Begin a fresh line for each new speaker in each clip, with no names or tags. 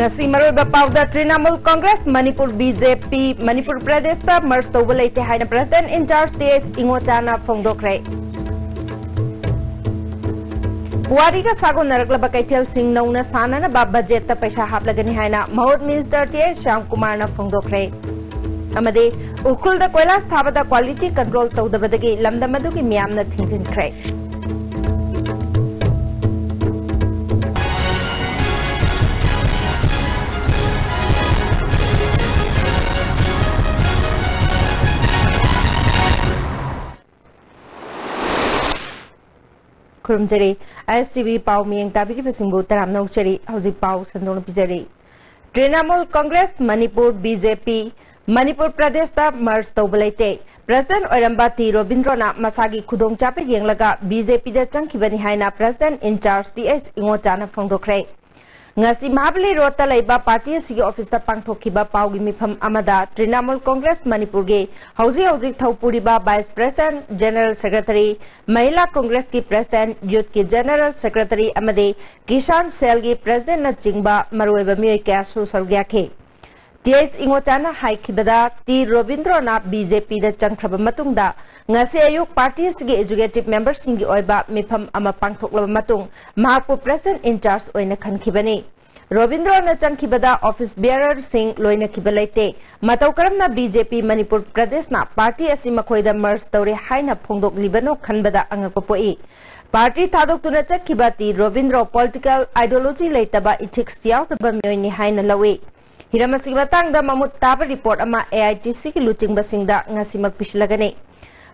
ngasi maroiba pawda Trinamool Congress Manipur BJP Manipur Pradesh ta merge tawba leite haina President in charge DS Ingotana phongdokre Puari ka sago naraklaba kaitel sing nauna sana na ba budget ta paisa haplagani haina Mahod Minister T Shyam Kumar na phongdokre amade ukhul da koila sthabada quality control tawdabadagi lamdamadu ki miyam na thingjinkre Kurumjari, ISTV Pau Miyang Tabi Pasingbu Taram Nauchari, Hausi Pau Sandon Pizari. Trinamool Congress, Manipur BJP, Manipur Pradesh ta merge tawbalate. President Oirambati Robindrona Masagi Kudong Chape Yanglaga BJP da Changkibani Haina President in charge DS Ingotana Phongdokre. Ngasi Mahabali Rota Laiba Party Sigi Office ta Pangthokiba Paugi Mifam Amada Trinamool Congress Manipur ge Hausi Thaupuriba Vice President General Secretary Mahila Congress ki President Youth ki General Secretary amade Kisan Cell ki President na Chingba Maruiba Miyoi Kasu Sarugya ke TS Ingotana Haikibada T Robindrona BJP da Changkraba Matungda ngasi ayuk party sigi executive members singi oiba mifam ama pangthoklaba matung Mahapur President in charge oina khankibani Robindrona Changkibada office bearer sing loina kibalaite matau karamna BJP Manipur Pradesh na party asi makhoida merge tawre haina phongdok libano khanbada angakpoi party thadok tuna chakibati Robindro political ideology leitaba ethics yautaba myoini haina lawe hiramasi batangda mamut taba report ama AITC ki luching basingda ngasimak pislagane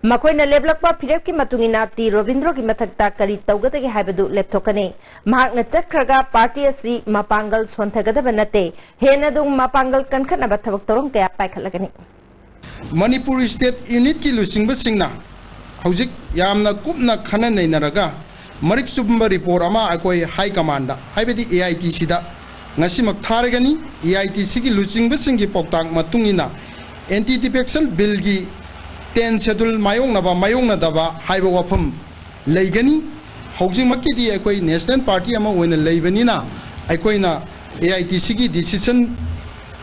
Makoina leblakpa phirep ki matungina ti Robindro ki mathakta kari tawgata ki haibadu lepthokane mahakna chakkhraga party asi mapangal sonthagadaba banate hena dung mapangal kankhatna bathabak torong kaya paikhalagani
Manipur state unit ki lusingba singna hojik yamna kupna khana nainaraga marik subamba report ama akoi high command haibadi AITC da ngasimak tharagani AITC ki lusingba singi poktang matungina anti defection bill gi 10 schedule mayong na daba haiba wafam leigani housing makidi akoi national party ama wena leibani na akoi na AITC gi decision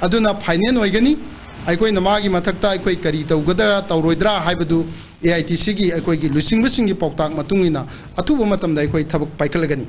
aduna final oigani akoi na magi mathakta akoi kari tawgada tawroidra haibadu AITC gi akoi gi lusingba singi poktak matungina athuba matamda akoi thabak paikalagani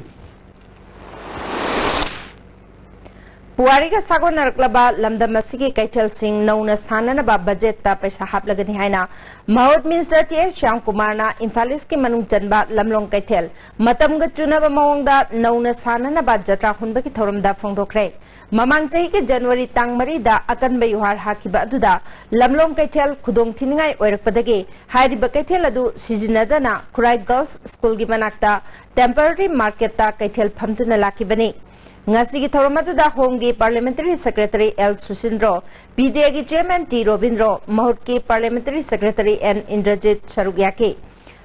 Puari ka sago naraklaba lamdamasigi kaitel sing nauna sanana ba budget ta paisa haplagani haina Mahod Minister T Shyam Kumar na Imphalis ki manung chanba lamlong kaitel matam ga chunaba mawangda nauna sanana ba jatra hunba ki thoramda phongdokre mamang chahi ki January tang mari da akan bayuhar hakiba aduda lamlong kaitel khudong thiningai oirakpadagi hairiba kaitel adu sijinadana Kurai Girls School gi manakta temporary market ta kaitel phamtuna lakibani ngasi ki thoramadu da Home Parliamentary Secretary L Susindro PDA ki Chairman T Robindro Mahod ki Parliamentary Secretary N Indrajit Sarugya ke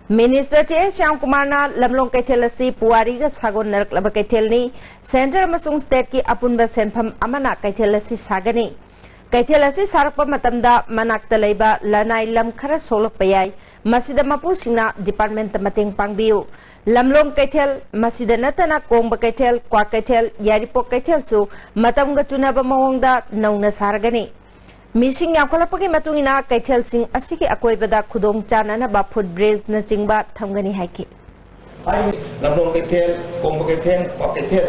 Minister T Shyam Kumar na lamlong kaitel asi puari ga sagon naraklaba kaitel ni center amasung state ki apunba senpham amana kaitel asi sagani kaitel asi sarakpa matamda manakta leiba lanai lam khara solok payai masida mapu singna department mateng pangbiu lamlong kaitel masida natana kongba kaitel kwa kaitel yaripok kaitel su matamga chunaba mawangda nauna saragani mishing yakolapagi matungina kaitel sing asiki akoibada khudong chanana ba food bridge na chingba thamgani haiki
lamlong kaitel kongba kaitel kwa kaitel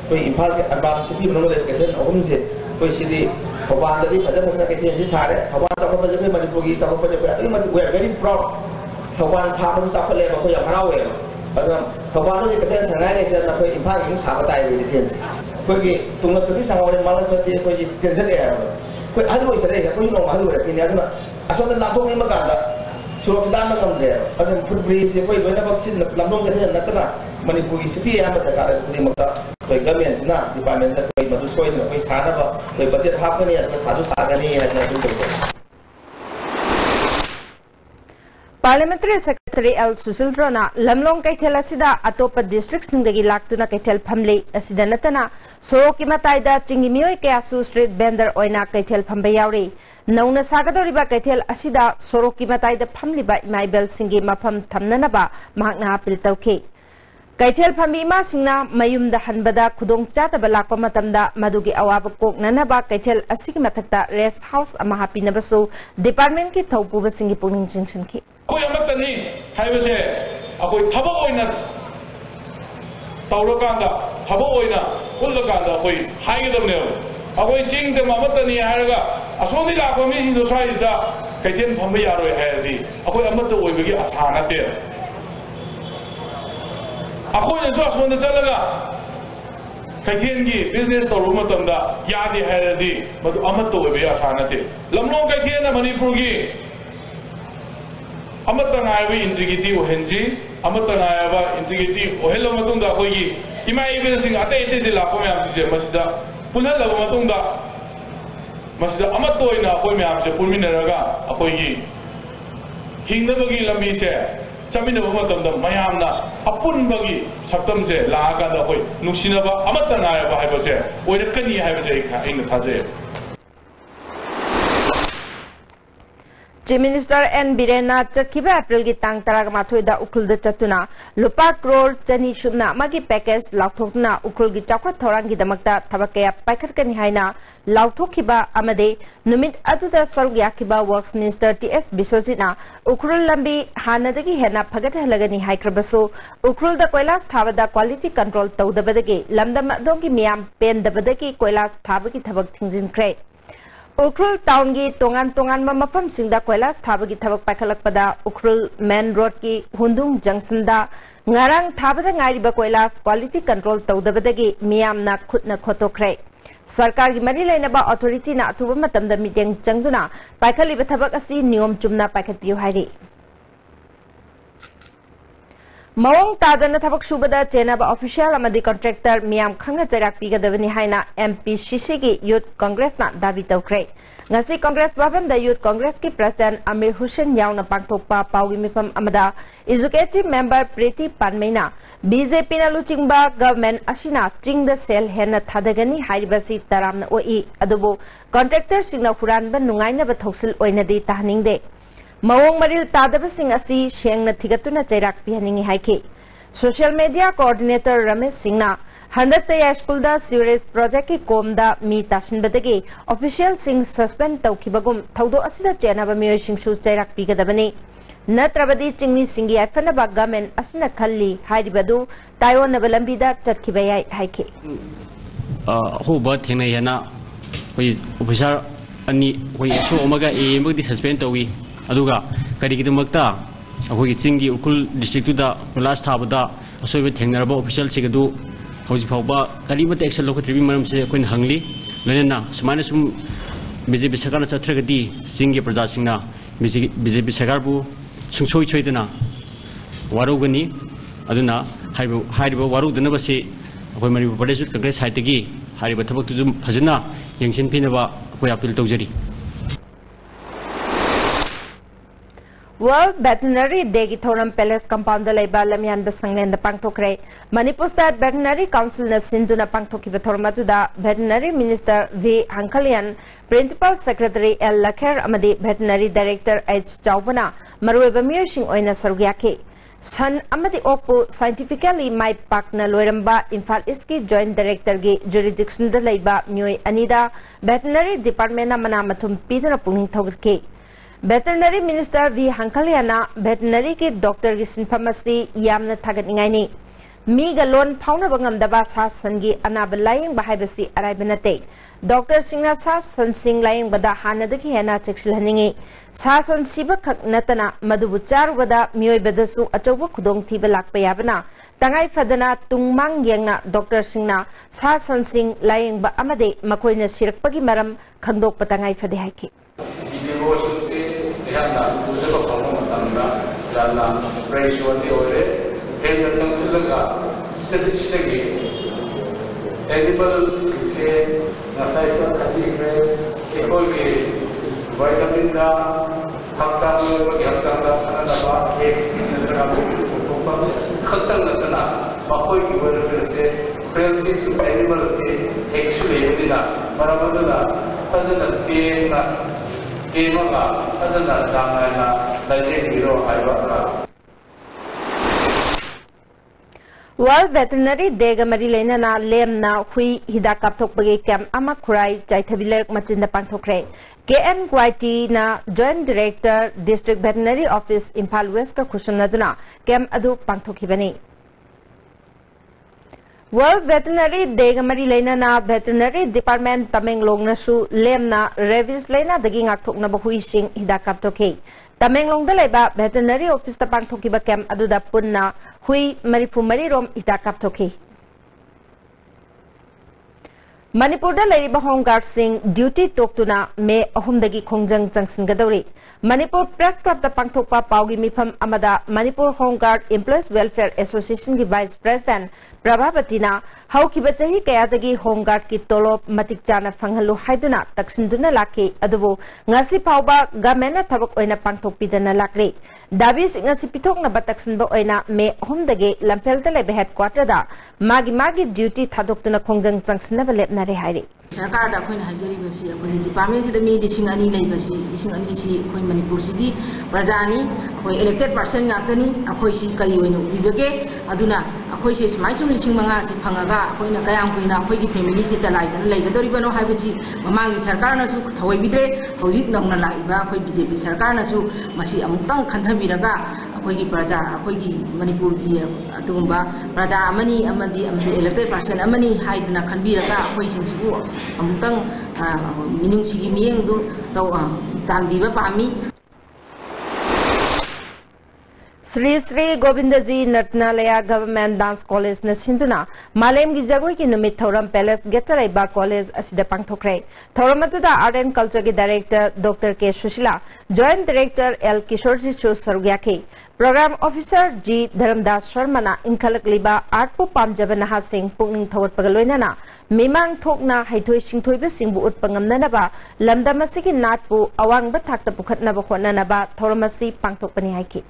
koi imphal ke advan city manole kaitel ahum se koi sidi Hawan tadi pada mungkin kita yang sare Hawan tak apa jadi Manipur kita tak apa jadi ini we are very proud Hawan sama tu siapa leh aku yang marah we Padahal Hawan tu kita sengaja kita nak impak ini siapa tahu ini tiensi pergi tunggu pergi sama orang malas pergi tiensi dia pergi halu itu saja pergi nong halu dia ini ada asal tu lampung ini makan tak suruh kita makan dia padahal food bridge pergi benar vaksin lampung kita nak kena Manipur city yang berdekat dengan makan pergi gamen sana di pamen tak pergi madu soy nak pergi sana apa pergi budget apa ni ada satu sahaja ni ada tu
Parliamentary Secretary L Susindro na lamlong kaitel asida atopa district singdagi laktuna kaitel phamle asida natana soroki mataida chingi miyoi kayasu street vendor oina kaitel phamba yauri nauna sagadoriba kaitel asida soroki mataida phamliba imaibel singi mafam thamnanaba mahakna apil tawke Kaichel Pamima Singna Mayum the Hanbada Kudong Chatabala Matamda Madugi Awabako Nanaba Kaichel Asimatakta Rest House Amahapi Nabaso Department Ki Taupu Singi Puning Junction Ki.
Koyamatani, Havase, Apo Taboina Taurokanda, Taboina, Ulakanda, Hoi, High the Mill. Apo Jing the Mamatani Haraga, Asoni La Commission to size the Kaitan Pambayaro Hadi, Apo Amata will be Asana there. According to us from the Talaga, Katiangi, business or Rumatumda, Yadi Haradi, but Amato will be a sanity. Lamno Katiana Manipuri Amatanaiva integrity or Henry, Amatanaiva integrity or Hello Matunda Hoyi. He might even sing Atate de la Poyam to Masda, Punala Matunda Masda Amato in a Poyam to Puminaraga, a Hoyi. He never gave a mise. Chamina Matamda, Mayamna, Apun Bagi, Satamse, Laga, the Hoy, Nusinaba, Amatana, I was there, where the Kani have in the Taze. Chief Minister N. Birena Chakiba April Gitang Taragamatuida Ukul de Chatuna, Lupa Crore, Chani Shubna, Magi Packers, Lautokna, Ukul Gichaka Torangi Damakta, Tabakea, Pakarkan Haina, Lautokiba Amade, Numit Aduda Solgiakiba Works Minister T.S. Bisosina, Ukrul Lambi, Hanadagi Hena, Pagata Lagani Haikrabaso, Ukrul the Koilas Tavada Quality Control Tau the Badagi, Lambda Dogi Miam, Pen the Badaki, Koilas Tabaki Tabak things in crate. Ukrul town gi tongan mamapam singda Koilas Tabagi Tabak Pakalakpada, Ukrul Main Road ki Hundung Junction da, Ngarang Tabada Ngariba Koilas Quality Control Tau the Badagi, Miam na Kutna Koto crate. Sarkar ki mari lainaba authority na atuba matamda meeting changduna paikaliba thabak asi niyom chumna paikhatpiu hairi Mawang tadana thabak subada chenaba official amadi contractor miyam khangna chairak pigadabani haina MPCC ki Youth Congress na dabi tawkre ngasi Congress bhavan da Youth Congress ki President Amir Hussain yauna pangthokpa pawi mifam amada executive member Priti Panmeina BJP na luchingba government asina ching the cell hena thadagani haibasi taramna oi adubo contractor singna huranba nungaina ba thoksil oinadi tahningde Mawang maril tadaba sing asi shengna thigatuna chairak pihaningi haike social media coordinator Ramesh Singna 100 school da series project ki komda mi tashin badagi official sing suspend tawkibagum thaudo asida chenaba miyoy singsu chairak pigadabani Natrabadi Chingni Singi Afanaba government asina khalli hairibadu Taiwan Nabalambida Chatkibaya Haike.
Who but Hinayana, we officer Ani, we show Omaga a Mudi suspend we Aduga, Karikitumata, we Singi Ukul district to the last Tabada, so with Hengarabo official Sigadu, Hosipoba, Kariba takes a local tribunal Queen Hungly, Lena, Sumanasum, Bizibi Sakana Satragadi, Singi Pradasina, Bizibi Sagarbu. Sungsoi Choidana Warugani Aduna Haribo Waru the Navasi when Manipuri Congress Haitagi Hariba Tabak Hazana Yangsin Pinaba Wayapil Tozeri
World Veterinary Day ki Thoram Palace compound da laiba lamian basanglen da pangthokre Manipur State Veterinary Council na sinduna pangthoki bathormatu da Veterinary Minister V Hankalian Principal Secretary L Lakher amadi Veterinary Director H Chaubana Marueba Mir Singh oina sarugyake San amadi okpu scientifically mai pakna loiramba Imphal East ki Joint Director gi jurisdiction da laiba myoy anida Veterinary Department na mana mathum pidana pungning thogke Veterinary Minister V Hankaliana Veterinary ki Doctor ki sinphamasi yamna thagat ingaini mi galon phauna bangam daba sa sangi anaba laying bahaibasi araibanate Doctor Singna sa san sing laying bada hanadaki hena cheksil haningi sa san siba khak natana madubu char wada miyoi badasu achoba khudong thiba lakpa yabana tangai fadana tungmang yengna Doctor Singna sa san sing laying ba amade makoina sirakpagi maram khandok patangai fade haiki
Yanda usaha kamu matangga dalam ratio ni oleh yang terselenggara sedikit edible sisi nasi khadis ekor ke vitamin da haktan bagi haktan da karena apa sisi negara itu untuk khatan datana bakoi ki wajah se prinsip tu edible se actually ini da barabar da tajan tiena Kemaga, asal jangan lagi biro ayat.
World Veterinary Day ga mari leinana lemna hui hidak kapthokpagi camp ama khurai chaithabilek machinda pangthokre KNYT na Joint Director District Veterinary Office Imphal West ka khusumnaduna camp adu pangthokibani World Veterinary Day ga mari leinana Veterinary Department Tamenglong na su lemna rabies leina dagi ngakthokna ba hui sing hidak kapthokhe Tamenglong da leba Veterinary Office ta pangthokiba camp adu da punna hui marifu marirom hidak kapthokhe Manipur da lariba home guard sing duty toktuna me ahumdagi khongjang changsin gadori Manipur Press Club da pangthokpa paugi mifam amada Manipur Home Guard Employees Welfare Association gi Vice President Prabhapatina haukiba chahi kayadagi Home Guard ki tolop matik chana phanghalu haiduna taksinduna lakhi adubu ngasi phauba gamena thabak oina pangthokpidana lakri dabi ngasi pithokna bataksinba oina me ahumdagi lamphel da lebe headquarter da magi duty thadoktuna khongjang changsina ba lepna re hairi
सरकार दा coin हाजरी बसी कोइ department से मी दिसिंग अनि लै बसी दिसिंग अनि सी कोइ मणिपुर सिगी प्रजानी कोइ इलेक्टेड पर्सन गाकनी अखोइ सी करी ओइन उबिबगे अदुना अखोइ से स्माइ चुम लिसिंग मंगा से फंगागा अखोइना कयाम कुइना अखोइ की फैमिली से चलाइदन लैगदोरिबनो हाइबसी ममांगी सरकार नसु थवै बिद्रे हौजिक नौना लाइबा अखोइ बीजेपी सरकार नसु मसी अमुक्तंग खन्थबिरगा अखोइगी प्रजा अखोइगी मणिपुर की अतुगुंबा प्रजा अमनी अमदी इलेक्टेड पर्सन अमनी हाइदना खनबिरगा अखोइ सिंगसिबु अमुक्तंग मिनुंगसिगी मियेंगदु तौ तानबिबा पामी
Sri Sri Govindaji Natnalaya Government Dance College na sinduna Malem gi jagoi ki numit thoram Palace Getaraiba College asida pangthokre thoram atuda Art and Culture ki Director Dr. K Sushila Joint Director L Kishorji Chu Sarugyake Program Officer G Dharamdas Sharma na inkhalak liba art pu pamjaba naha sing pungning thawat pagaloina na mimang thokna haithoi singthoi ba singbu utpangamna na ba lamdam asigi nat pu awang ba thakta pukhatna ba khona na ba thoram asi pangthokpani haiki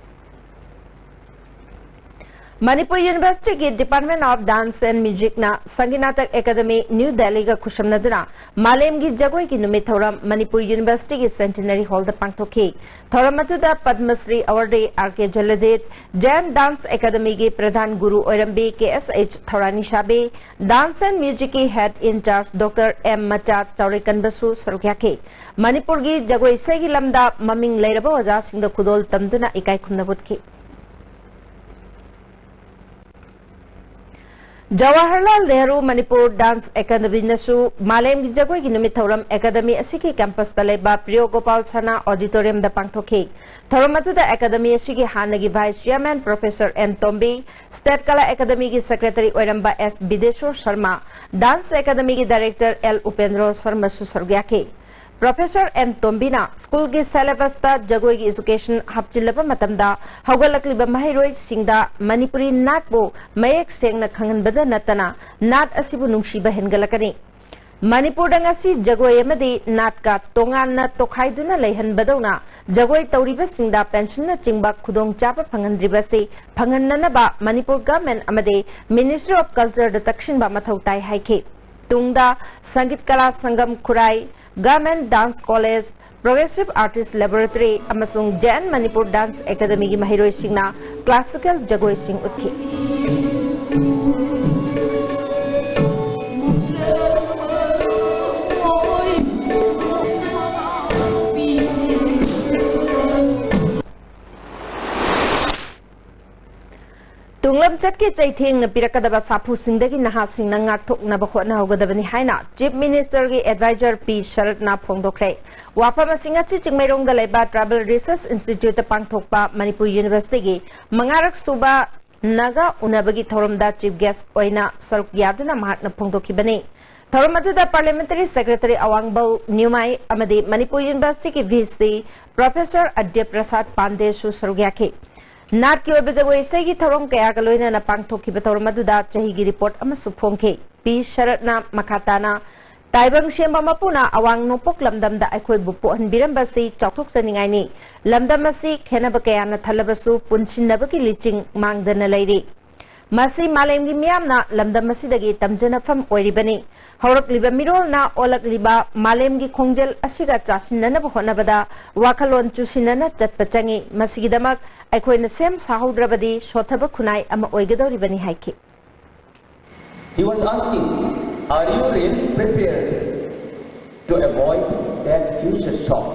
Manipur University ki Department of Dance and Music na Sanginatak Academy New Delhi ga khushamnaduna Malem gi jagoi ki numit thoram Manipur University ki Centenary Hall da pangthokhe thoram atuda Padma Shri awardee RK Jalajit Jain Dance Academy ki Pradhan Guru Oirambi KSH Thorani Shabe Dance and Music ki Head in Charge Dr. M Macha Chaurikan Basu Sarukyake Manipur gi jagoi sai gi lamda maming leiraba waja singda khudol tamduna ikai khumnabutke Jawaharlal Nehru Manipur Dance Academy nasu Malem gi jagoi gi numit thoram Academy asiki campus taleba Priyo Gopal Sana Auditorium da pangthokhe thoram atuda Academy asiki hanagi Vice Chairman Professor N Tombi State Kala Academy gi Secretary Oiramba S Bideshwar Sharma Dance Academy gi Director L Upendra Sharma su sargyake Professor N Tombina school ki syllabus ta jagoi ki education hapchilaba matamda haugalakliba mahairoi singda Manipuri nat bo mayek sengna khanganbada natana nat asibu nungsiba hengalakani Manipur dangasi jagoi amadi nat ka tonganna tokhaiduna leihanbadona jagoi tauriba singda pension na chingba khudong chapa phangandribasi phangannana ba Manipur government amadi Ministry of Culture da takshin ba mathau tai haike tungda Sangit Kala Sangam Khurai Government Dance College, Progressive Artist Laboratory, amasung Jain Manipur Dance Academy ki mahiroi singna classical jagoi sing utkhi. Tunglam chat ki chaitheng na pirakadaba sapu singdagi naha singna ngakthok na bakhona hogadabani haina Chief Minister ki Advisor P Sharat na phongdokre wafama singa chi chingmairong da laiba Travel Research Institute pangthokpa Manipur University gi mangarak suba naga unabagi thoramda chief guest oina saruk yaduna mahak na phongdokibani thoram atuda Parliamentary Secretary Awangbau Nyumai amadi Manipur University ki VC Professor Adya Prasad Pandey su sarugyake Nat ki obe jagoi sai gi thorom kaya ka loina na pangthokhi ba thorom adu da chahi gi report ama suphongke P Sharatna makhatana taibang shemba mapuna awang nopok lamdam da akhoi bupo hanbiram basi chauthok saningai ni lamdam asi khena ba kaya na thalabasu punsin na ba ki liching mangdana lairi Masi Malem gi miyamna lamdam masidagi tamjana fam oiribani haurak liba mirol na olak liba Malem gi khongjel asiga chasinna ba honabada wakalon chusinna chatpachangi masigidamak aikoina sem sahudrabadi shothaba khunai ama oigadoribani haiki
He was asking, are you really prepared to avoid that future shock?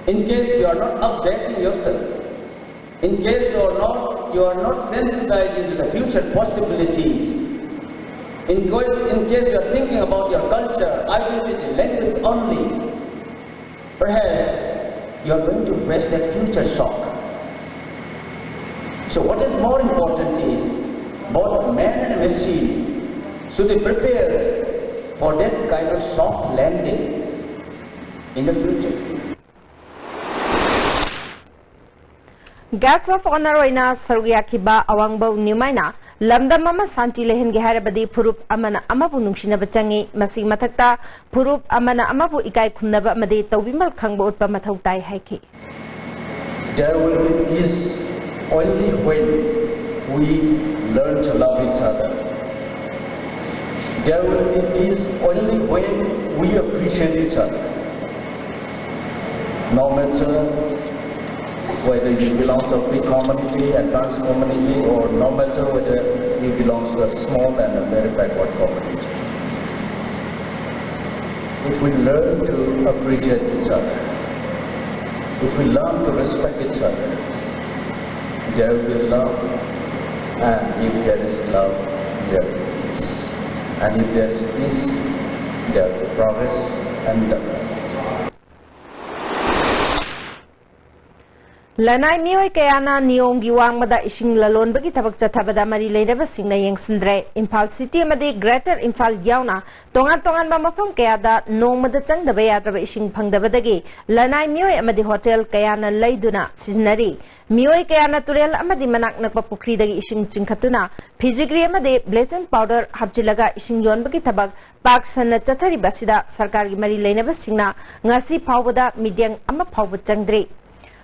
In case you are not updating yourself, in case you are not sensitizing to the future possibilities, in case you are thinking about your culture, identity, language only, perhaps you are going to face that future shock. So what is more important is both man and machine should be prepared for that kind of soft landing in the future.
Guest of honor oina sarugya kiba awangbo nimaina lamdam ama santi lehen ge harabadi phurup amana amabu nungsinaba changi masi mathakta phurup amana amabu ikai khumnaba amadi tawbimal khangbo utpa mathau tai haiki.
There will be peace only when we learn to love each other. There will be peace only when we appreciate each other. No matter whether you belong to a big community, advanced community, or no matter whether you belong to a small and a very backward community. If we learn to appreciate each other, if we learn to respect each other, there will be love, and if there is love, there will be peace. And if there is peace, there will be progress and development.
Lanai mioi kayana niyong giwang mada ising lalon bagi tabak chathabada mari leiraba singna yengsindre Imphal City amadi Greater Imphal yauna tongan ba mafam kayada nong mada changdaba yadraba ising phangdabadagi lanai mioi amadi hotel kayana leiduna siznari mioi kayana turel amadi manak nakpa pukri dagi ising chingkhatuna phijigri amadi bleaching powder hapchilaga ising yon bagi tabak pak sanna chathari basida sarkar gi mari leinaba singna ngasi phawbada midyang ama phawba changdre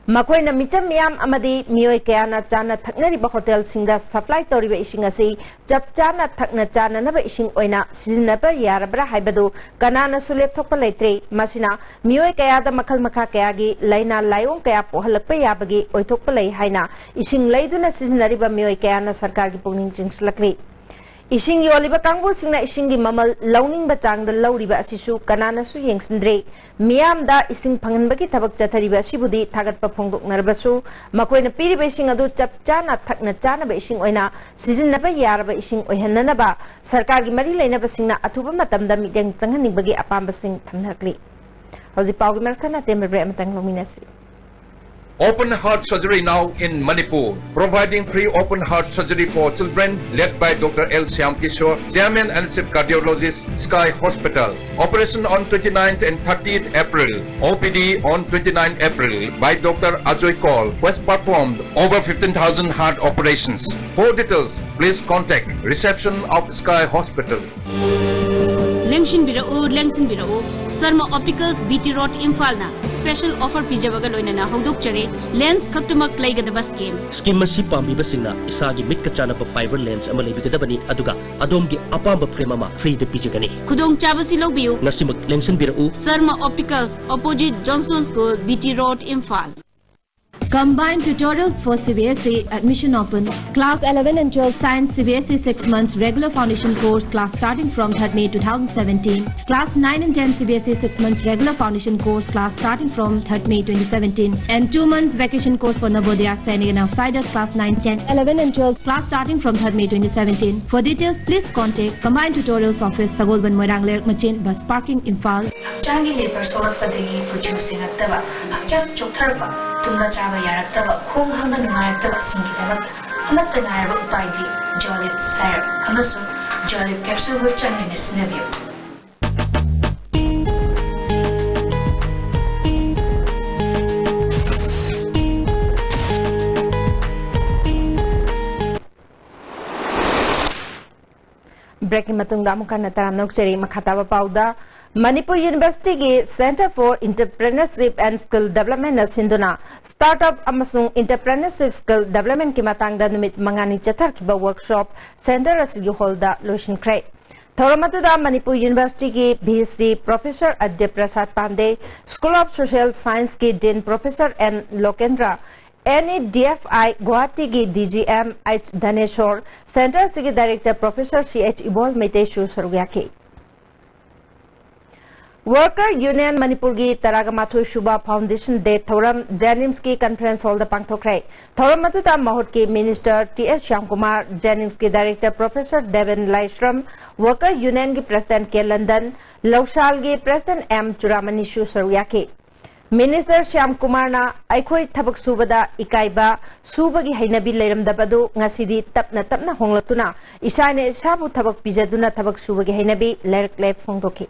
Makoy na micham miyam amadi miyoy kayana chana thaknari ba hotel singda supply tori ba ising asi jab chana thakna chana na ba ising oina sizna ba yarabra haibadu kanana sulep thokpa leitre masina miyoy kayada makhal makha kayagi laina layong kaya pohalak pa yabagi oithokpa lei haina ising leiduna siznari ba miyoy kayana sarkar gi pungning chingslakri Ising yoliba kangbu singna ising gi mamal launing ba changda lauriba asisu kanana su yengsindre miyam da ising phanganbagi thabak chathariba sibudi thagatpa phongdok narbasu makoina piriba ising adu chapchana thakna chana ba ising oina season ba yaraba ising oihanna ba sarkar gi mari leina ba singna athuba matamda mideng changhaningbagi apamba sing thamnakli hoji pawgi marthana tembre amatang lominasi
Open heart surgery now in Manipur, providing free open heart surgery for children, led by Dr. L. Syam Kishore, Chairman and Chief Cardiologist, Sky Hospital. Operation on 29th and 30th April. OPD on 29th April by Dr. Ajoy Kaul was performed over 15,000 heart operations. For details, please contact reception of Sky Hospital.
Lengshin Birao, Sarma Opticals BT Road Imphal special offer pijabaga loinana hodok chare lens khaktumak laigadaba scheme
masi pambi basingna isagi mitka chana pa fiber lens ama lebigadabani aduga adomgi apamba frame ama free de pijagani
khudong chabasi lobiu
nasimak lengsan birau
Sarma Opticals opposite Johnson School BT Road Imphal.
Combined tutorials for CBSE admission open. Class 11 and 12 Science CBSE 6 months regular foundation course class starting from 3rd May 2017. Class 9 and 10 CBSE 6 months regular foundation course class starting from 3rd May 2017. And 2 months vacation course for Navodaya Sainik and Outsiders class 9, 10, 11 and 12 class starting from 3rd May 2017. For details, please contact Combined Tutorials Office, Sagolban Moirangler Machin, Bus Parking, Imphal.
Changi labor sorak padagi producing aktaba. Akchak choktarba. Tunga chaba yaraktaba. Khong hama nungayaktaba singidaba. Amatta ngaraba upaidi. Jolip syrup. Amasu Jolip capsule with changi nisnabyo.
Breaking matungda mukan nataram nokcheri makhataba pauda Manipur University ge Center for Entrepreneurship and Skill Development na sinduna startup amasung entrepreneurship skill development ki matangda numit mangani chathar kiba workshop center asigi holda lotion kray Thoramatuda Manipur University ki BSc Professor Adya Prasad Pandey School of Social Science ki Dean Professor N Lokendra
NEDFI Guwahati ki DGM H Dhaneshwar Center sigi Director Professor CH Ibol Meiteshu Sarugaki Worker Union Manipur ki Taragamathu Shubha Foundation Day Thoram Janims ki Conference Hall da Pangthokrai Thoram matuta Mahot ki Minister T.S. Shyamkumar Janims ki Director Professor Devin Laishram Worker Union ki President K. London Laushal ki President M. Churamani Shu Sarugaki Minister Shyamkumar na aikhoi thabak subada ikaiba subagi hainabi leiramdabadu ngasidi tapna honglatuna isane sabu thabak pijaduna thabak subagi hainabi lerklep phongdoki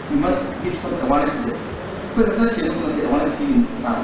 We must give some awareness to them. Because that's the awareness giving now.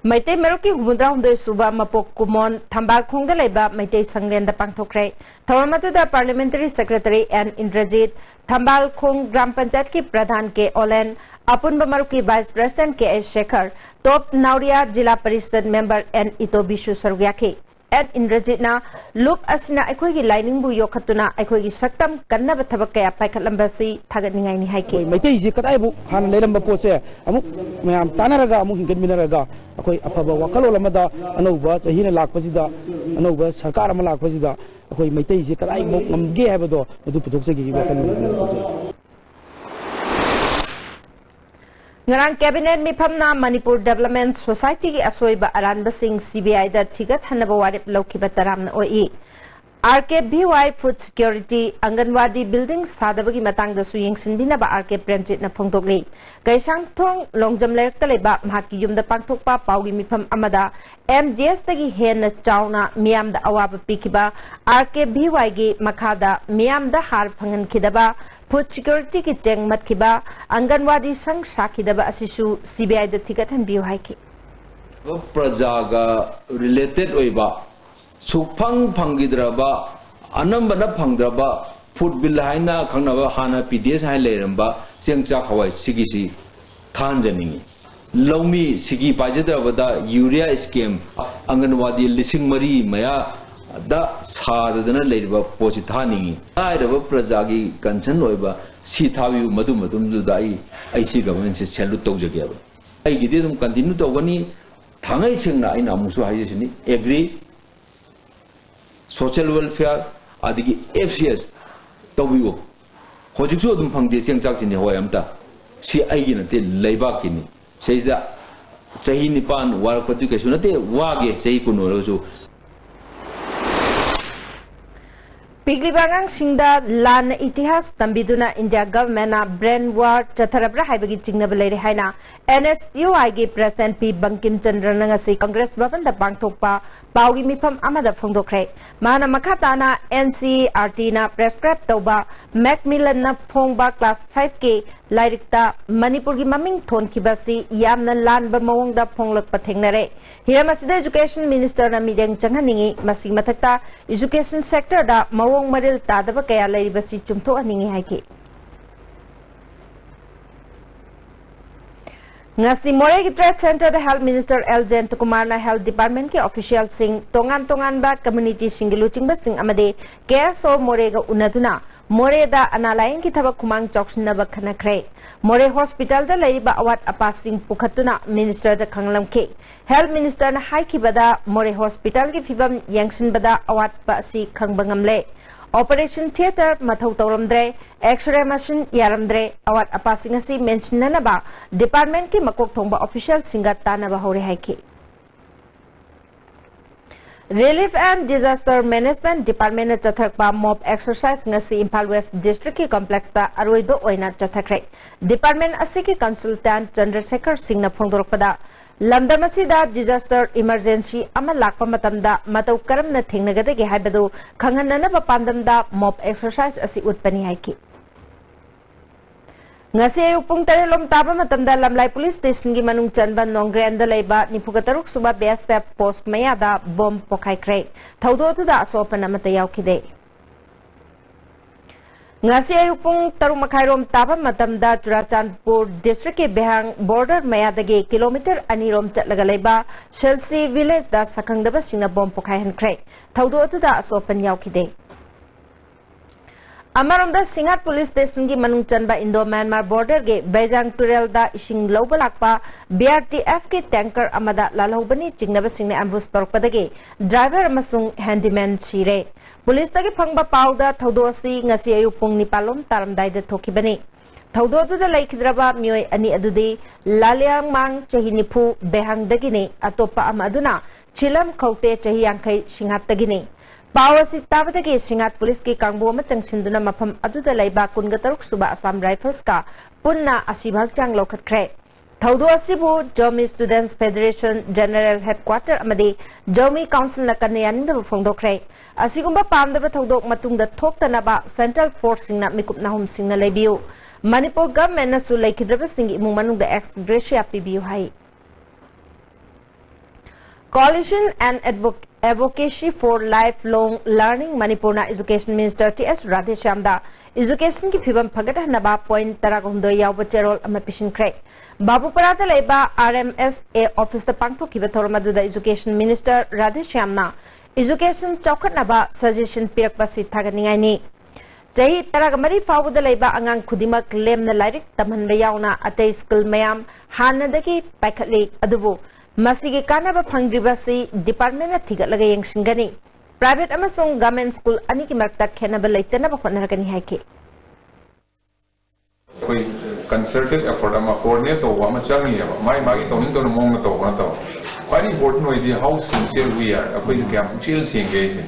Maitei Meruki Humudra Hunde Suba Mapok Kumon Tambal Kongda Leba Maitei Sangren the Pangtokre Tawamatu the Parliamentary Secretary and Indrajit Tambal Kong Gram Panchayat ki Pradhan K. Olen Apun Bamaruki Vice President K. S. Shekhar Top Nauria Jila Parishad Member and Ito Bishu Sargyaki and Indrajitna Loop Asina Equigi Lining Bu Yokatuna Equigi Saktam Kanaba Tabaka Paikalambasi Taganinga ni Haiki.
Maitei Zikataibu Han Ledamba Pose Amuk Mam Tanaraga Amukin Minaraga Akoi Apaba Wakalo Lamada Anova Hina Lak Pasida Anova Sakara Malak Pasida Akoi Maitei Zikatai Mok Gay Habado Madu Putuxi
Ngarang Cabinet Mipamna Manipur Development Society ki Asoiba Aranba Singh CBI da Tigat Hanaba Warip Lokiba Taramna OE RKBY Food Security Anganwadi Building Sadabagi Matang da Suying Sinbina ba RK Premjit na Phongtokli Kaisang Thong Longjam Lerek Taleba Mahaki Yum da Pangthokpa Paugi Mipam Amada MGS tagi Hen na Chawna Miam da Awaba Pikiba RKBY gi Makhada Miam da Har Phangan Kidaba Food Security ki Cheng Matkiba Anganwadi Sang Shakidaba Asisu CBI da Tigat Han Biu Haiki
Prajaga related oiba Supang Pangidraba Anambana Pangdraba Food Bill Haina Kanava Hana PDS Hai Leramba Siangcha Hawaii Sigisi Tanjani Lomi Sigi Pajadavada Urea Scheme Anganwadi Lising Mari Maya Da Sadana Leba Positani I have a Prajagi Kanchan Oiba Sitavi Madum Dai I see government is Chaluto Jagaba. I didn't continue to Wani Tangai Singna in Amusu Hayasini agree social welfare adigi FCS Tobio Hojixo dum Pang de Siang Chak in Hoyamta Si Aginate Laibakini says that Chahini Pan War Educationate Wage Saikuno
Piglibangang Singda Lan Itihas Tambiduna India Government Brain War Chatharabra Haibagi Chingnabale Haina NSUI gi President P Bankim Chandra Nangasi Congress Bhavan da Bangthokpa Paugi Mipam Amada Phongdokre Mana Makhatana NCRT na prescribe Toba Macmillan na Phongba Class 5 ke Lairikta Manipur gi Maming Thon Kibasi Yamna Lanba Mawongda Phonglak Pathengnare Hiramasida Education Minister na Mideng Changhaningi Masi Mathakta Education Sector da Mawong Maril Tadaba Kaya Lairibasi Chumtho Aningi Haiki Ngasi Moregi Trade Center the Health Minister L. Jayantakumar na Health Department ke official sing tongan ba community singiluching ba sing amade KSO Morega unaduna Moreda analayan ki thabak kumang chokshna ba khanakre More Hospital da laiba awat apasing pukhatuna Minister da khanglam ke Health Minister na haiki bada More Hospital ki fibam yangshin bada awat pa si khangbangamle Operation Theater Mathau Tauramdre, X-ray machine Yaramdre, Awat Apasingasi mention Nanaba, Department ki Makok Thongba official Singatana Bahori Haiki. Relief and Disaster Management Department at Chathakpa mob exercise ngasi Impal West District ki complex ta Aroido Oina Chathakre. Department Asiki Consultant Chandrasekhar Singh na Phongdorpada. Lamdamasida disaster emergency ama lakpa matamda matau karam na thingnagade ge haibadu khanganana ba pandamda mob exercise asi utpani haiki ngasi upung tarelom taba matamda lamlai police station gi manung chanban nongrenda leiba nipugataruk suba base step post mayada bomb pokai kre thaudo tu da asopana mata yaukide ngasi ayupung tarung makhairom taba matamda Churachandpur district ke Behang border mayadagi kilometer anirom chatlaga leiba Chelsea village da sakangdaba singna bom pokhai hankrai thaudo atuda asopan yaukide Amaramda Singat police station ki manung chanba Indo Myanmar border ge Baijang Turel da ising loba lakpa BRTF ke tanker amada lalhobani jingnaba singne ambush torpadagi driver amasung handyman sire police tagi phangba pauda thaudo asi ngasi ayupung nipalom taramdai da thokibani thaudo du da laikhidraba myoi ani adudi lalyang mang chahi nifu Behang dagini atopa amaduna chilam khote chahi yankai singat dagini Pawasi tabadagi Singat police ki kangbo amachang sinduna mafam aduda laiba kungataruk suba Assam Rifles ka punna asibhag chang lokhatkre thaudo asibu Jomi Students Federation General Headquarter amadi Jomi Council na kanayaninda phongdokre asigumba pamdaba thaudok matungda thoktanaba Central Force singna mikup nahum singna leibiu Manipur government na su laikhidraba singi imung manungda ex gratia pibiu hai Coalition and Advocacy for Lifelong Learning Manipur na Education Minister T.S. Radheshyamda Education ki phibam phagata naba point taragumdo yawba cherol ama pishin kre Babu Parata leba RMSA office ta pangtho kiba thormadu da Education Minister Radheshyamna Education chaukat naba suggestion pirak pasi thaganingai ni Jahi taragamari fawuda leba angang khudimak lemna lairik tamhanba yauna atei school mayam hanadagi paikhatli adubu Masigi kanaba phangribasi department na thigatlaga yengsingani private amasung government school ani ki markta khenaba leitana ba khonaragani haike
koi concerted effort ama coordinate to wa ma changi ya mai magi toning to mong to na to quite important way the how sincere we are akoi kyam chill sing ge se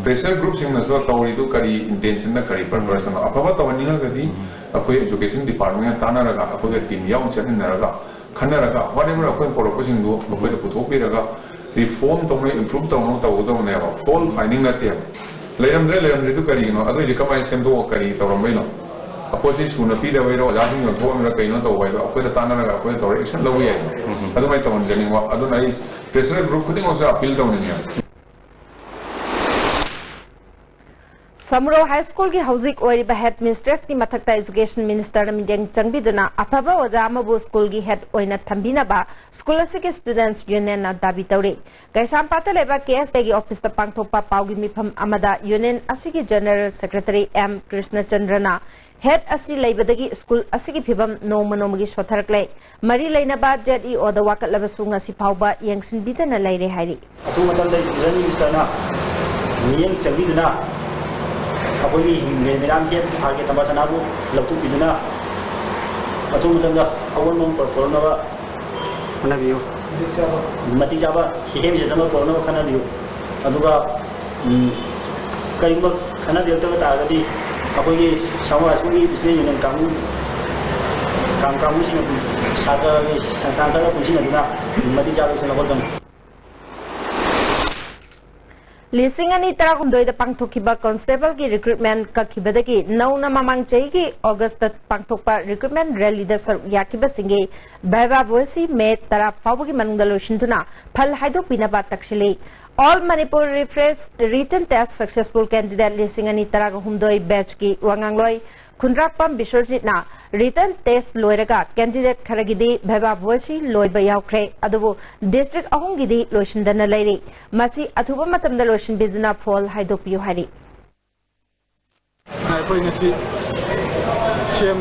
pressure group sing na so tawri du kari intention na kari purpose na apaba to ni ga di akoi education department ta na raga akoi team yaun chen na raga Kanaraga, whatever a point for a pushing do, but with the Putopiraga, reform to improve the amount of Udo never, fall finding that them. Let them do Carino, other you come and send to Cari Toromino. A position of Peter Vero, laughing on Tom Racano, or put a Tanaka, put or extend the way. Otherwise, I don't know, President Group couldn't also appeal down in here.
Samro High School ki hauzik oiriba headmistress ki mathakta education minister na mideng changbiduna aphaba oja amabu school ki head oina thambina ba school asike students union na dabi tawre kaisam pata leba KSA ki office ta pangthokpa pawgi mifam amada union asike general secretary M Krishna Chandrana head asi leibadagi school asike phibam nomagi sotharakle mari leina ba JE oda wakat labasu ngasi phawba yengsin bidana leire hairi
atu matam dai union minister na niyang changbiduna अकोई मेराम के आगे तमाशा वो लपटू पिदना अथु Matanga oven मों पर corona खाना बियो मती जाबा हिहे बिजे जमा कोरोना खाना बियो अदुगा कई खाना बियो तब तागदी अकोई सामा असुगी बिस्ने युन काम मुसिन सागा संसार का पुसिन दिना मती जाबा सन होदन
Lising ani taragumdoi da pangthokiba constable ki recruitment ka khibadagi nauna mamang chai ki August ta pangthokpa recruitment rally da sar yakiba singe baiba boisi me tara pawgi manungda loshintuna phal haidok binaba takshili All Manipur refresh written test successful candidate lising ani taragumdoi batch ki wangangloi Khundrakpam Biswarjit na written test loiraga candidate kharagidi bhaiba boisi loiba yaukre adubu district ahongidi loishindana leiri masi athuba matamda loishin biduna fall haidokpiu hari
koi ngasi sem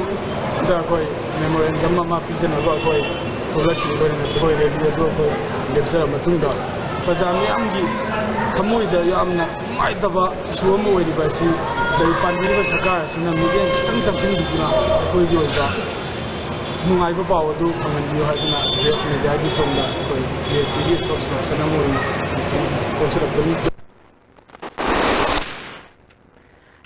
da koi memorandum ma pizena ba koi tolaki koi koi radio do koi lecture matungda pajami amgi thamoi da yamna maidaba suomo oi ba si dai pandiriba sarkar sina migen kitang chamsin dikuna koi gi oiba nungai ba paw du pangandi haiduna res media gi tonda koi serious spokesperson amoi si sponsor of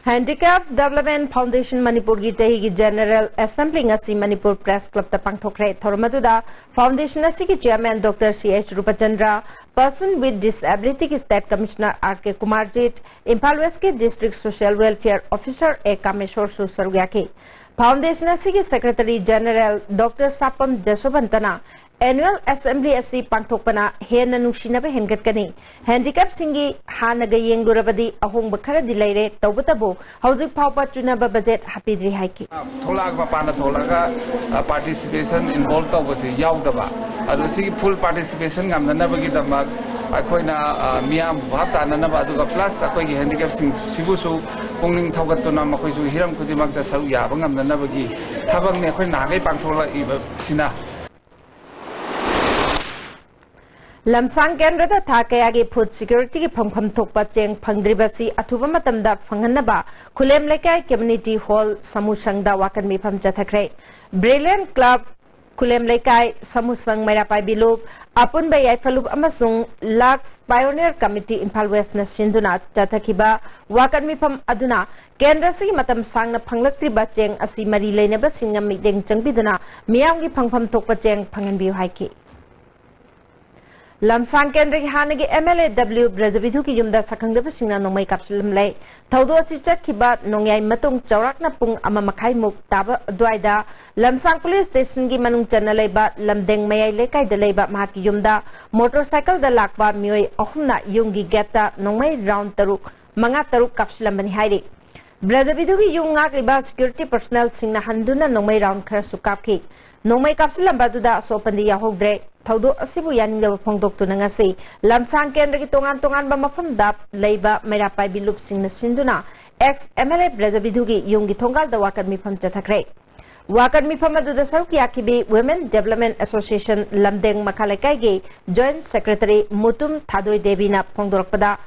Handicap Development Foundation Manipur ki jahi ki General Assembly ngasi Manipur Press Club ta pangthokre thormaduda Foundation asi ki Chairman Dr. C.H. Rupachandra Person with Disability ki State Commissioner R.K. Kumarjit Imphal West ki District Social Welfare Officer A. Kameshwar Susargya ke Foundation asi ki Secretary General Dr. Sapam Jaswantana annual assembly asi pangthokpana hena nungsinaba hengatkani handicap singi hanaga yenglurabadi ahongba kharadi leire tawbatabu hauzik phawpa chunaba budget hapidri haiki
tholak ba pana tholaga participation involved tawbasi yaudaba adu si full participation ngamnanabagi damak akoina miam bhata nanaba aduga plus akoigi handicap sing sibusu pungning thawgatuna makoisu hiram kudimakta saru yaba ngamnanabagi thabangni akoi nagai pangthola iba sina
lamsang kendra tha kayagi food security ki phangpham thokpa cheng phangdribasi athuba matamda phanghanaba khulem lekai community hall samusangda wakan mi pham chathakre brilliant club khulem lekai samusang mairapai bilup apun bai aifalup amasung lux pioneer committee imphal west na sinduna chathakiba wakan mi pham aduna kendra si matam sangna phanglaktriba cheng asi mari leinaba singam mideng changbiduna miyamgi phangpham thokpa cheng phanganbi haiki lamsang kendra ki hanagi MLA W Brajavidhu ki yumda sakhangdaba singna nongmai kapsulam lei thaudo si chakhiba nongyai matung chaurakna pung ama makhai muk taba dwaida lamsang police station gi manung chana leiba lamdeng mayai lekai da leiba mahaki yumda motorcycle da lakba mioi ahumna yungi geta nongmai round taruk manga taruk kapsulam bani hairi Brajavidhu ki yung ngak liba security personnel singna handuna nongmai round khara sukapki nongmai kapsulam baduda sopandi yahogdre thaudo asibu yaning da phongdok tu nangasi lamsang kendra ki tongan ba mafam dap leiba mairapai bilup singna sinduna ex MLA Brajavidhu ki yungi thongal da wakan mi pham chathakre wakan mi pham adu da saruk yakibi Women Development Association lamdeng makhalekai gi joint secretary mutum thadoi devi na phongdorpada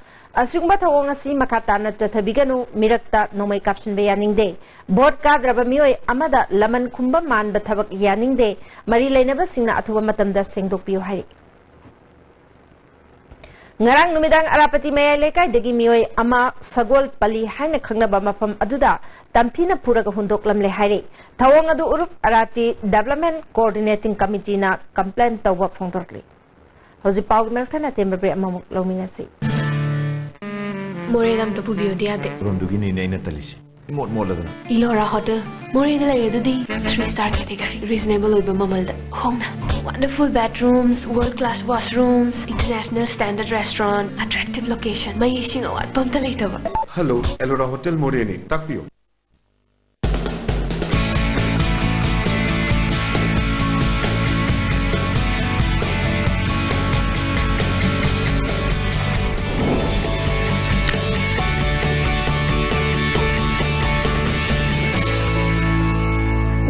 asungba thawong asi makhatana chathabiganu mirakta nomai kapsin be yaningde bot kadraba mioi amada laman khumba man ba thabak yaningde mari leinaba singna athuba matamda sengdokpiu hai ngarang numidang arapati mayai lekai dagi mioi ama sagol pali haina khangnaba mafam aduda tamthina puraga hundoklam le haire thawong adu urup arati development coordinating committee na complaint tawwa phongdorkli hoji pau melthana tembre amamuk lominasi
Moredam to pubiyo diade.
Rondugini neina talisi. Mot lagana.
Ilora Hotel. Moreda la redudi 3-star category. Reasonable oiba mamalda. Hongna. Wonderful bedrooms, world-class washrooms, international standard restaurant, attractive location. May ising awat pamta laitaba.
Hello, Elora Hotel Moreni. Takpiyo.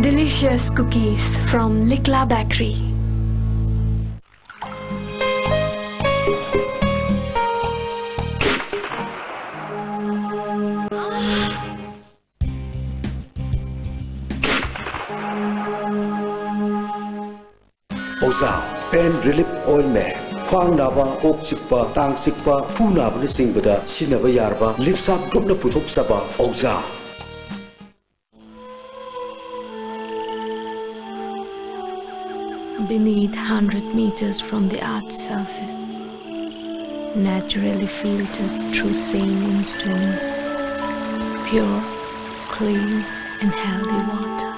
Delicious cookies from Likla Bakery.
Oza Pain Relief Ointment. Khwang naba, ok chikpa, tang sikpa, phu naba na singbada sinaba yarba, lipsap group na puthok saba Oza.
Beneath 100 meters from the Earth's surface, naturally filtered through saline stones, pure, clean and healthy water.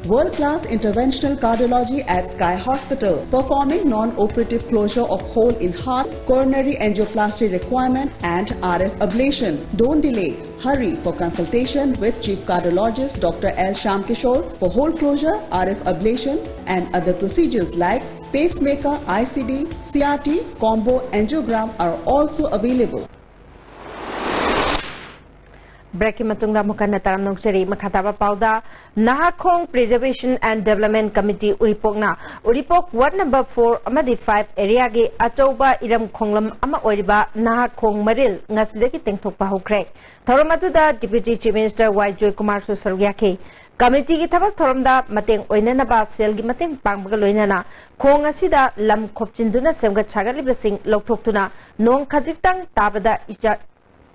World-class interventional cardiology at Sky Hospital, performing non-operative closure of hole in heart, coronary angioplasty requirement and RF ablation. Don't delay. Hurry for consultation with Chief Cardiologist Dr. L. Shamkishore for hole closure, RF ablation and other procedures like pacemaker, ICD, CRT, combo angiogram are also available.
Breaking matungda mukana taram nongcheri makhataba pauda Nahakhong Preservation and Development Committee Uripok Ward number 4 amadi 5 area gi achauba iram khonglam ama oiriba Nahakhong Maril ngasidagi tengthokpa hokre thoramatuda Deputy Chief Minister Y Joy Kumar Susaryake Committee ki thabak thoramda mateng oinanaba sel gi mateng pangbaga loinana khong asida lam khopchinduna semgat chagalibra sing lokthokuna nong khajiktang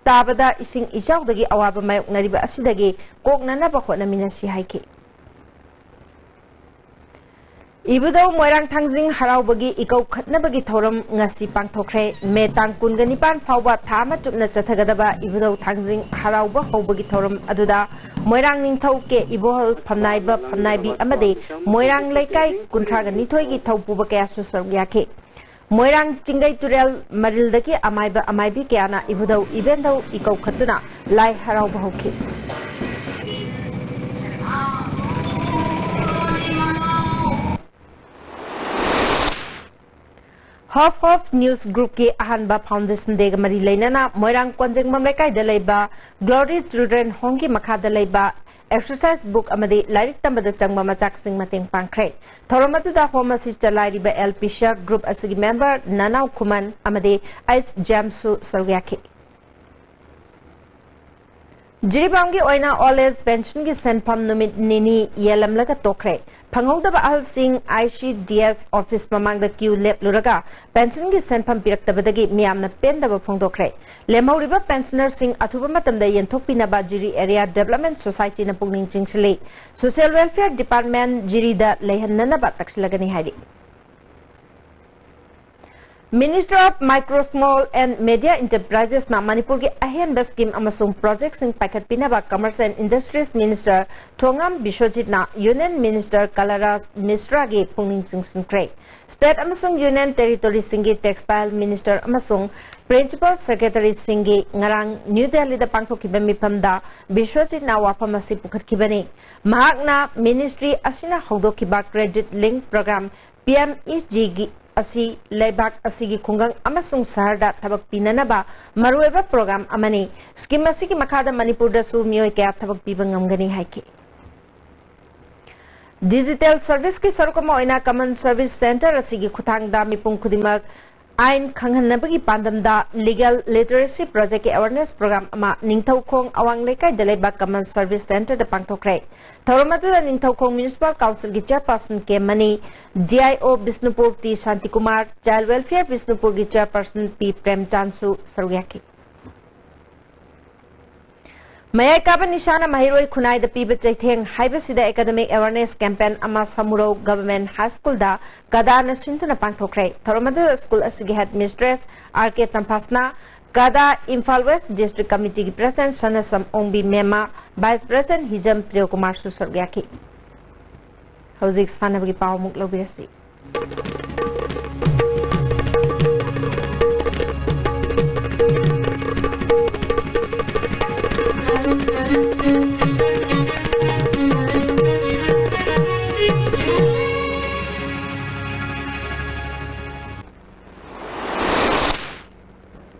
tabada ising ijaudagi awaba mayok nariba asidagi koknana ba khona minasi haiki Ibudau Moirang Tangzing Haraubagi Iko Katnabagi Thorum Ngasi Pangtokre, Metang Kunganipan Pauba Tama Chupna Chatagadaba, Ibudau Tangzing Harauba Hobagi Thorum Aduda, Moirang Ningtauke, Ibohol Panaiba Panaibi Amade, Moirang Laikai, Kuntragani Toigi Taupubaka Susargiake. Moirang Chingai Turel Marildaki Amaiba Amaibi Kiana, Ibudau Ibendau Iko Katuna, Lai Harauba Hoki. Half News Group की अहानबा foundation देग मरी लेना मोइरांग कोंजेंग ममलेकाई दलेबा glory children home की मखाद दलेबा exercise book अमदे लाइरिक तंबद चंगबा मचाक सिंग मतेंग पांखरे थोरमतुदा होम असि चलाइरिबा एलपी शा ग्रुप असि मेंबर ननाउ खुमन अमदे आइस जैमसु सरग्याखि जिरिबांगी ओइना ऑल एज पेंशन की सेंफम नुमित निनी येलमलगा तोखरे फंगौदबा अहल सिंह आईसीडीएस ऑफिस ममांग द क्यू लेप लुरगा पेंशन की सेंफम पिरक्तबदगी मियामना पेंदबा फोंदोखरे लेमौरिबा पेंशनर सिंह अथुबा मतमदा येंथोकपिनबा जिरी एरिया डेवलपमेंट सोसाइटी न पुंगनिंग चिंगसले सोशल वेलफेयर डिपार्टमेंट जिरीदा लेहन्ननबा तक्सलगनी हाइदि Minister of Micro, Small and Media Enterprises na Manipur ki ahen bas scheme amasung project sing pakat pinaba Commerce and Industries Minister Thongam Bishwajit na Union Minister Kalaras Misra ge pungning sing singkre State amasung Union Territory singi Textile Minister amasung Principal Secretary singi ngarang New Delhi da pangthokibam mifamda Bishwajit na wapamasi pukhatkibani mahak na Ministry asina hongdokiba Credit Link Program PMEG gi asi leibak asigi khungang amasung saharda thabak pinanaba marueba program amani scheme asigi makhada manipur da su mioi kya thabak pibangamgani haiki digital service ki sarukama oina common service center asigi khuthang da mipung khudimak ain khanghanabagi pandam da legal literacy project ki awareness program ama ningthau khong awang lekai daleba common service center da pangthokre Thoramatu da ningthau khong municipal council ki chairperson ke mani GIO Bisnupur T Shanti Kumar child welfare Bisnupur ki chairperson P Prem Chansu Saryaki Maya Kaban Nishana Mahiroi Kunai the Piba Chaitheng Haibasida Academic Awareness Campaign Ama Samuro Government High School da Kadana Sintuna Pangthokre Thoramatu School Asigi Headmistress RK Tampasna Kada Imphal West District Committee ki President Sanasam Ongbi Mema Vice President Hijam Priyokumar Susargyaki Hauzik Sanabagi Pau Muklobirasi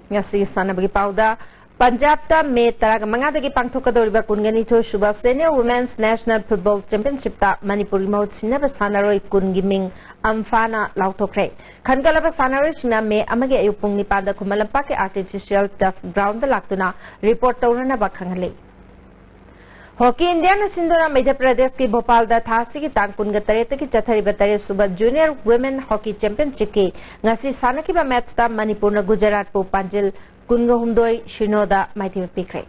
Ngasi sana bagi pauda Punjab ta me taraga mangadagi pangthokadoriba kungani tho Suba Senior Women's National Football Championship ta Manipuri maut sinaba sanaroi kungiming amfana lauthokre khangalaba sanaroi sina me amage ayupung ni pada kumalampa ke artificial turf ground da laktuna report tawrana ba khangle Hockey India na Sindona Madhya Pradesh ki Bhopal da thasi ki tangkun ga tare ki chathari batare suba Junior Women Hockey Championship ki ngasi sana ki ba match ta Manipur na Gujarat po Panjil kunga humdoi shinoda maiti pikre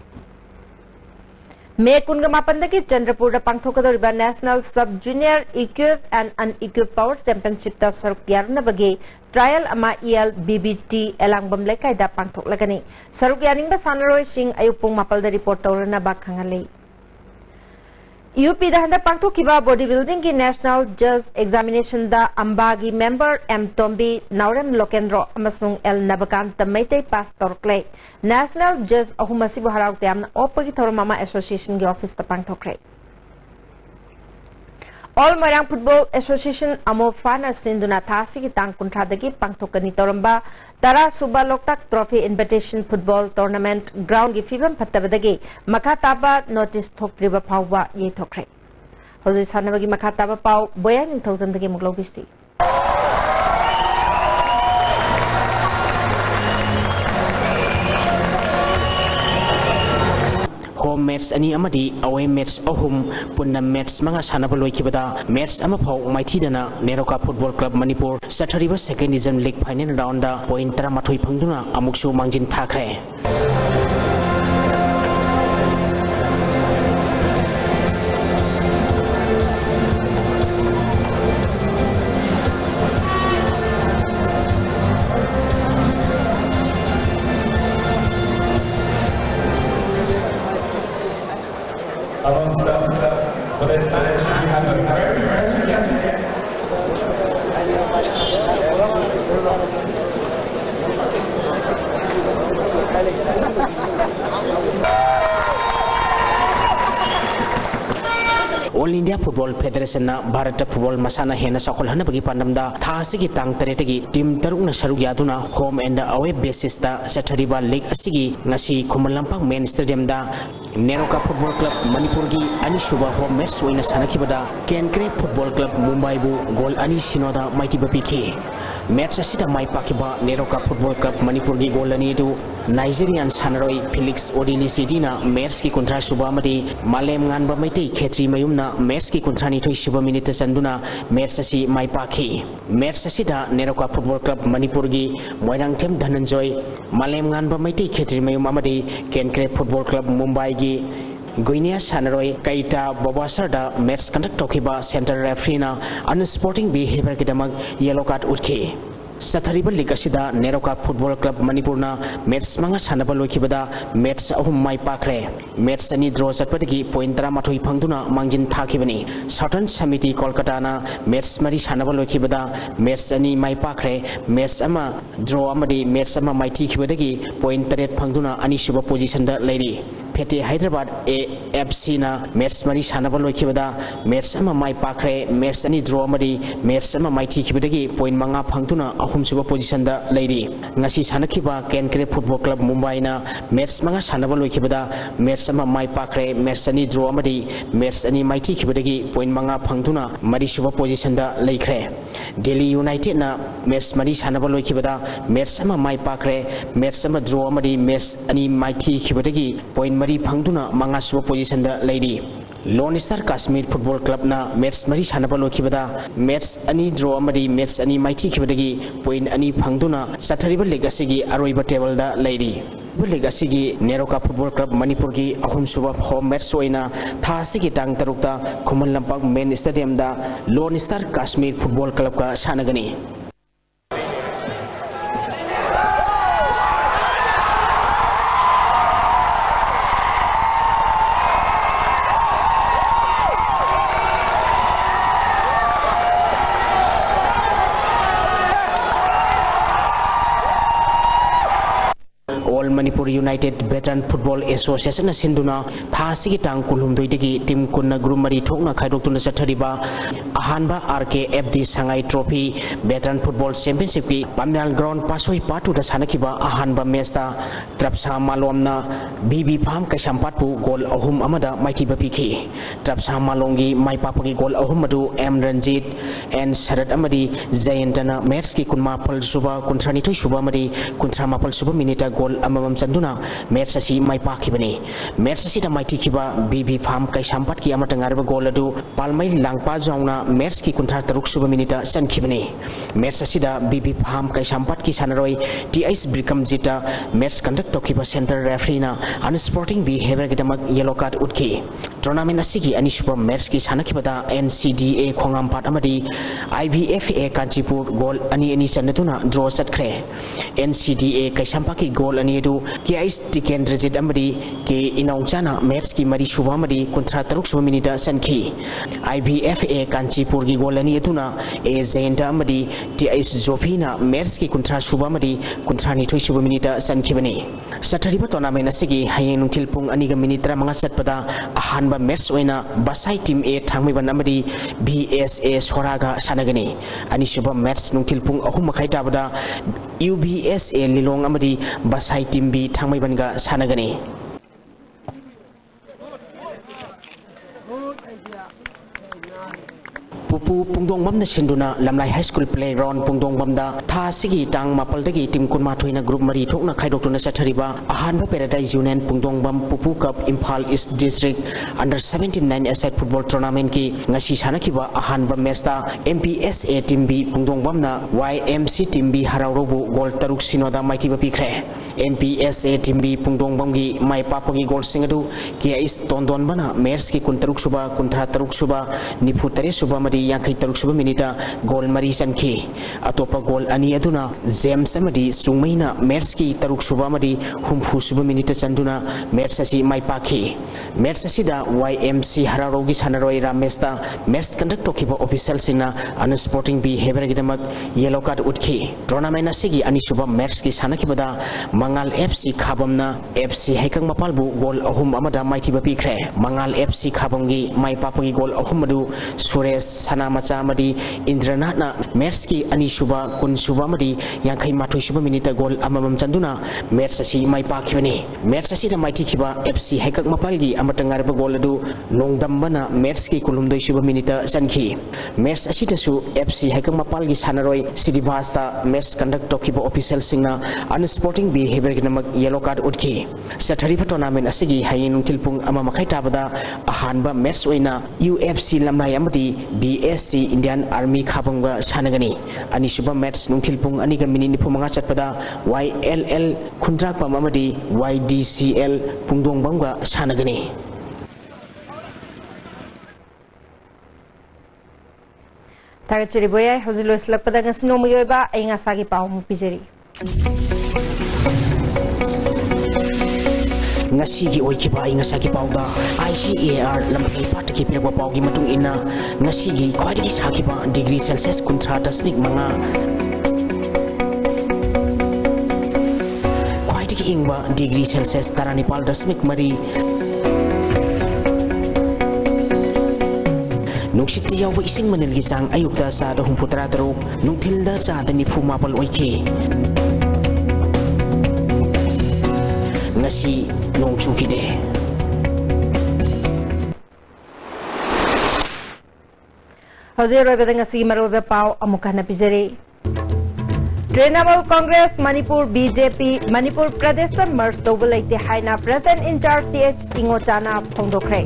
Me kunga mapanda ki Chandrapur da pangthokador ba National Sub Junior Equipped and Unequipped Power Championship ta saruk yarna bage trial ama EL BBT elangbam lekai da pangthok lagani saruk yaring ba sanaroi sing ayupung mapal da report tawrana ba khangale UP da handa pangthok kiba bodybuilding ki national judge examination da ambagi member M Tombi Naurem Lokendro amasung L Nabakan tamaitay pastor clay national judge ahumasi buharaw tiam na opagi thormama association gi office ta pangthok clay All Moirang Football Association amo fana sinduna thasi ki tang kuntra dagi pangthokani toramba Tara Suba Loktak Trophy Invitation Football Tournament ground gi fibam phattabadagi makataba notice thokriba phawba ye thokre Hoji sanabagi makataba paw boyang 1000 dagi muglobisi
Home match ani amadi away match ahum punna match manga sanaba loikibada match ama phau maithi dana Neroka Football Club Manipur Sathariba Second Division League Final round da point 13 phangduna amuksu mangjin thakre
success for this match. We have a very special guest.
All India Football Federation na Bharat Football Masana Hena Sakol Hanabagi Pandamda Thasigi Tang Taretagi Team Taruna Saruyaduna home and away basis da Satariba League Asigi Nasi Kumalampang Main Stadium da Neroka Football Club Manipurgi Ani Shuba home match win Sanakibada Kenkre Football Club Mumbai Bu goal Ani Sinoda Mighty Bapiki match asida Mai Pakiba Neroka Football Club Manipurgi goal ani du Nigerian Sanaroi Felix Odili Sidina match ki kontra Shuba Mati Malem Nganba Maiti Khetri Mayumna match ki kontra ni thoi Shuba minute sanduna match asi Mai Paki match asida Neroka Football Club Manipurgi Moirang Them Dhananjoy Malem Nganba Maiti Khetri Mayum Amadi Kenkre Football Club Mumbai gi Guinea Sanaroi Kaita Bobasarda match conduct Tokiba center referee na unsporting behavior kidamag yellow card utki Sathariba League asida Neroka Football Club Manipurna match manga sanaba loikibada match ahum mai pakre match ani draw satpadagi point 13 phangduna mangjin thakibani Southern Samiti Kolkata na match mari sanaba loikibada match ani mai pakre match ama draw amadi match ama mai tikibadagi point 3 phangduna ani suba position da leiri Pete Hyderabad AFC na match mari sanaba loikibada match ama mai pakre match ani draw amadi match ama mai tikibadagi point manga phangduna ahum suba position da leiri ngasi sanakiba Kenkre Football Club Mumbai na match manga sanaba loikibada match ama mai pakre match ani draw amadi match ani mai tikibadagi point manga phangduna mari suba position da leikre Delhi United na match mari sanaba loikibada match ama mai pakre match ama draw amadi match ani mai tikibadagi point mari phangduna manga suba position da leiri Lone Star Kashmir Football Club na match mari sanaba loikibada match ani draw amadi match ani mai tikibadagi point ani phangduna Sathariba League asigi aroiba table da leiri League asigi Neroka Football Club Manipurgi ahum suba home match oina tha asigi tang tarukta Khuman Lampang Main Stadium da Lone Star Kashmir Football Club ka sanagani Manipur United Veteran Football Association na sinduna thasigi tang kulhumdoi degi team kunna group mari thokna khaidoktuna sathariba ahanba RKFD Sangai Trophy Veteran Football Championship ki Pamyal Ground pasoi patu da sanakiba ahanba match ta Trapsa Malomna BB Farm Kaisampatpu goal ahum amada maiti bapiki Trapsa Malongi mai papagi goal ahum madu M Ranjit and Sharat amadi Jayantana match ki kunma pal suba kuntrani thoi suba amadi kuntra mapal suba minute goal amam chanduna match asi mai pakibani match asi da mai tikiba BB Farm Kaisampat ki amata ngarba goal adu palmai langpa jauna match ki kuntra taruk suba minute sankibani match asi da BB Farm Kaisampat ki sanaroi TIS Brikam Jita match conduct tokiba center referee na unsporting behavior kidamak yellow card utki tournament asigi ani super match ki sanakibada NCDA khongam pat amadi IBFA Kanchipur goal ani sanatuna draw satkre NCDA Kaisampa ki goal ani du KIS Tikendrajit amadi ke inongchana match ki mari suba amadi kontra taruk suba minute sanki IBFA Kanchipur ki goal ani etuna A Zainta amadi TIS Zofina match ki kontra suba amadi kontra ni thoi suba minute sanki bani Sathariba tournament asigi hayeng nungthil pung aniga minute 3 satpada ahanba match oina Basai team A thangmiban amadi BSA Soraga sanagani ani suba match nungthil pung ahum makhai tabada UBSA Lilong amadi Basai team B thangmiban ga sanagani Pupu Pungdong Bam na sinduna Lamlai High School Playground Pungdong Bam da tha sigi tang mapal dagi team kunma thoina group mari thokna khaidokna sathariba ahanba Paradise Union Pungdong Bam Pupu Cup Imphal East District Under 17 9 aside football tournament ki ngasi sanakiba ahanba match ta MPSA team B Pungdong Bam na YMC team B haraurobu goal taruk sinoda maiti ba pikre MPSA Timbi Pungdong Bamgi Mai Papagi Goal Singadu Kia is Tondon Bana Mers ki Kuntaruk Suba Kuntra Taruk Suba Niputari Suba Madi Yankai Taruk Suba Minita Goal Mari Sanki Atopa Goal Ani Aduna Zem Samadi Sungmaina Mers ki Taruk Suba Madi Humfu Suba Minita Sanduna Mersasi Mai Paki Mersasida YMC Hararogi Sanaroi Ramesta Mers conduct Tokiba official Sina and Sporting Behavior Gidamak Yellow Card Utki Tournament Sigi Anisuba Mers ki Sanakibada Mangal FC Kabamna FC Hekang Mapalbu Goal Ahum Amada Mighty Bapikre Mangal FC Kabongi Mai Papagi Goal Ahumadu Sures Sanamacha Madi Indranatna Merski Anisuba Kun Subamadi Yankai Matu Suba Minita Goal Amam Chanduna Mersasi Mai Pakibani Mersasi the Mighty Kiba FC Hekang Mapalgi Amatangaraba Goladu Nongdambana Merski Kulumdo Suba Minita Sanki Mersasi Tasu FC Hekang Mapalgi Sanaroi Sidibasta Mers conduct Tokiba official Singna and Sporting Behavior Ginamak Yellow Card Utki Satharipa tournament Asigi Hayin Tilpung Amamakai Tabada Ahanba Mers Oina UFC Lamnai Amati BSC Indian Army Kabanga Sanagani Anisuba Mets Nungtilpung Aniga Mini Pumanga Chatpada YLL Kundrak Mamadi YDCL Pungdong Banga Sanagani
Tagachiri Boya Hosilo Slapada Gasnomoyoba Ingasagi Pau Pizeri
Ngasi gi oikiba ingasa gi pauda ICAR lampai pataki pirwa paugi matung ina ngasi gi khwaidi sakiba degree Celsius kuntra dasmik manga khwaidi gi ingba degree Celsius taranipal dasmik mari Nungshiti yawa ising manil gisang ayukta sa da humputra daruk nungtilda sa da nipu mapal oiki ngasi nong chukide
Hozir roibada ngasi maroba pau amukana pizeri Trinamool Congress Manipur BJP Manipur Pradesh ta merge tawbalaite haina President in charge TH Ingochana phongdokre